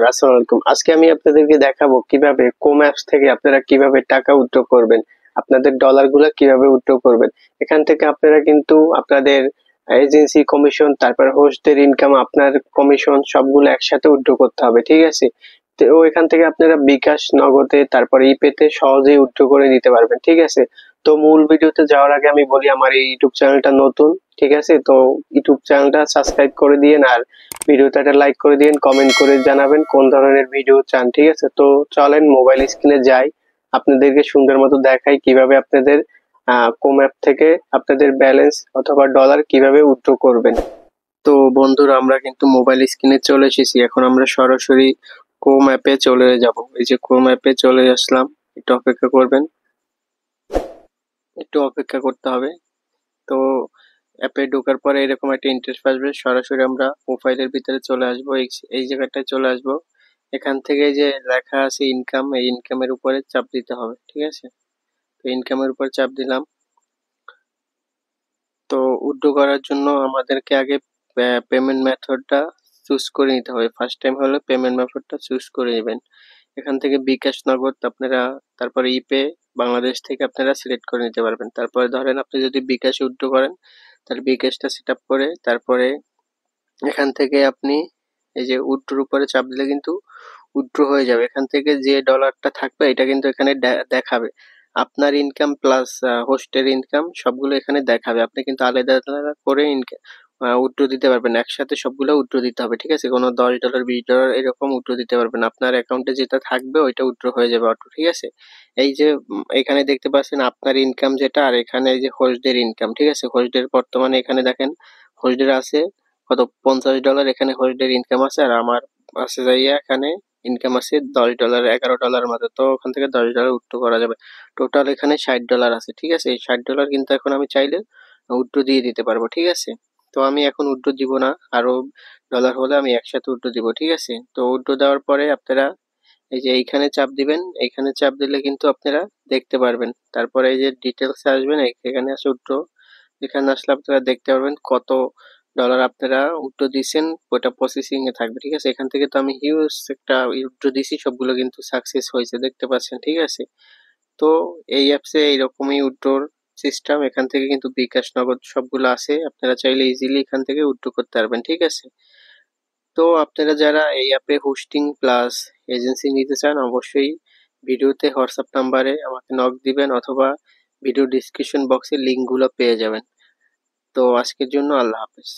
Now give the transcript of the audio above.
আসসালামু আলাইকুম। আজকে আমি আপনাদেরকে দেখাবো কিভাবে কোম অ্যাপস থেকে আপনারা কিভাবে টাকা উইথড্র করবেন, আপনাদের ডলার গুলা কিভাবে উইথড্র করবেন। এখান থেকে আপনারা কিন্তু আপনাদের এজেন্সি কমিশন, তারপর হোস্টদের ইনকাম, আপনার কমিশন সবগুলো একসাথে উইথড্র করতে হবে, ঠিক আছে? তো এখান থেকে আপনারা বিকাশ, নগদে, তারপর ইপেতে সহজেই উইথড্র করে নিতে পারবেন, ঠিক আছে? তো মূল ভিডিওতে যাওয়ার আগে আমি বলি, আমার এই ইউটিউব চ্যানেলটা নতুন, ঠিক আছে? তো ইউটিউব চ্যানেলটা সাবস্ক্রাইব করে দিয়েন, আর ভিডিওতে একটা লাইক করে দিন, কমেন্ট করে জানাবেন কোন ধরনের ভিডিও চান, ঠিক আছে? তো চলেন মোবাইল স্ক্রিনে যাই, আপনাদেরকে সুন্দর মতো দেখাই কিভাবে আপনাদের কোম অ্যাপ থেকে আপনাদের ব্যালেন্স অথবা ডলার কিভাবে উইথড্র করবেন। তো বন্ধুরা, আমরা কিন্তু মোবাইল স্ক্রিনে চলে এসেছি। এখন আমরা সরাসরি ক্রোম অ্যাপে চলে যাব। এই যে ক্রোম অ্যাপে চলে আসলাম, একটু অপেক্ষা করবেন, একটু অপেক্ষা করতে হবে। তো অ্যাপে ঢোকার পরে এরকম একটা ইন্টারফেস আসবে, সরাসরি আমরা প্রোফাইলের ভিতরে চলে আসবো, এই জায়গাটায় চলে আসবো। এখান থেকে যে লেখা আছে ইনকাম, এই ইনকামের উপরে চাপ দিতে হবে, ঠিক আছে? তো ইনকামের উপর চাপ দিলাম। তো উইথড্র করার জন্য আমাদেরকে আগে পেমেন্ট মেথডটা চুজ করে নিতে হবে। ফার্স্ট টাইম হলে পেমেন্ট মেথডটা চুজ করে নেবেন। এখান থেকে বিকাশ, নগদ আপনারা, তারপরে ইপে, বাংলাদেশ থেকে আপনারা সিলেক্ট করে নিতে পারবেন। তারপরে ধরেন আপনি যদি বিকাশে উইথড্র করেন, তাহলে বিকাশটা সেট আপ করে তারপরে এখান থেকে আপনি এই যে উইথড্রোর উপরে চাপ দিলে কিন্তু উইথড্র হয়ে যাবে। এখান থেকে যে ডলারটা থাকবে এটা কিন্তু এখানে দেখাবে। আপনার ইনকাম প্লাস হোস্টের ইনকাম সবগুলো এখানে দেখাবে। আপনি কিন্তু আলাদা আলাদা করে উইথড্র দিতে পারবেন, একসাথে সবগুলো উইথড্র দিতে হবে, ঠিক আছে? কোনো $10 $20 এরকম উইথড্র দিতে পারবেন। আপনার অ্যাকাউন্টে যেটা থাকবে ওইটা উইথড্র হয়ে যাবে অটো, ঠিক আছে? এই যে এখানে দেখতে পাচ্ছেন আপনার ইনকাম যেটা, আর এখানে এই যে হোস্টদের ইনকাম, ঠিক আছে? হোস্টদের বর্তমানে এখানে দেখেন হোস্টদের আছে কত, $50 এখানে হোস্টদের ইনকাম আছে, আর আমার আছে যাইয়া এখানে ইনকাম আছে $10, $11 মতো। তো ওখান থেকে $10 উইথড্র করা যাবে। টোটাল এখানে $60 আছে, ঠিক আছে? এই $60 কিন্তু এখন আমি চাইলে উইথড্র দিয়ে দিতে পারবো, ঠিক আছে? তো আমি এখন উইথড্র দিব না, আরো ডলার হলে আমি একসাথে উইথড্র দিব, ঠিক আছে? তো উইথড্র দেওয়ার পরে আপনারা এই যে এইখানে চাপ দিবেন। এইখানে চাপ দিলে কিন্তু আপনারা দেখতে পারবেন। তারপরে এই যে ডিটেলস আসবেন, এখানে আসে উইথড্র। এখানে আসলে আপনারা দেখতে পারবেন কত ডলার আপনারা উইথড্র দিচ্ছেন, ওটা প্রসেসিং এ থাকবে, ঠিক আছে? এখান থেকে তো আমি হিউজ একটা উইথড্র দিছি, সবগুলো কিন্তু সাকসেস হয়েছে, দেখতে পাচ্ছেন, ঠিক আছে? তো এই অ্যাপসে এইরকমই উইথড্রোর সিস্টেম। এখান থেকে কিন্তু বিকাশ, নগদ সবগুলো আছে, আপনারা চাইলে ইজিলি এখান থেকে উইথড্র করতে পারবেন, ঠিক আছে? তো আপনারা যারা এই অ্যাপে হোস্টিং প্লাস এজেন্সি নিতে চান, অবশ্যই ভিডিওতে হোয়াটসঅ্যাপ নাম্বারে আমাকে নক দিবেন, অথবা ভিডিও ডিসক্রিপশন বক্সে লিঙ্কগুলো পেয়ে যাবেন। তো আজকের জন্য আল্লাহ হাফেজ।